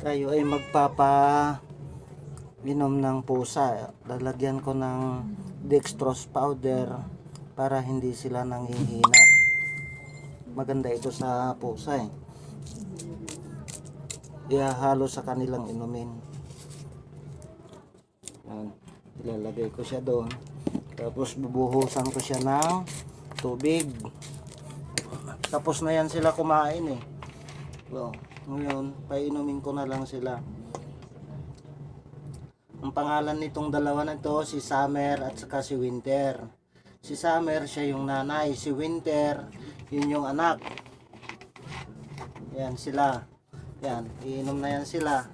kayo ay inom ng pusa, lalagyan ko ng dextrose powder para hindi sila nanghihina. Maganda ito sa pusa eh. Ihahalo sa kanilang inumin. Yan. Ilalagay ko siya doon. Tapos bubuhusan ko siya ng tubig. Tapos na yan sila kumain eh. So, ngayon, painumin ko na lang sila. Ang pangalan nitong dalawa na to, si Summer at saka si Winter. Si Summer, siya yung nanay. Si Winter, yun yung anak. Yan sila. Yan, iinom na yan sila.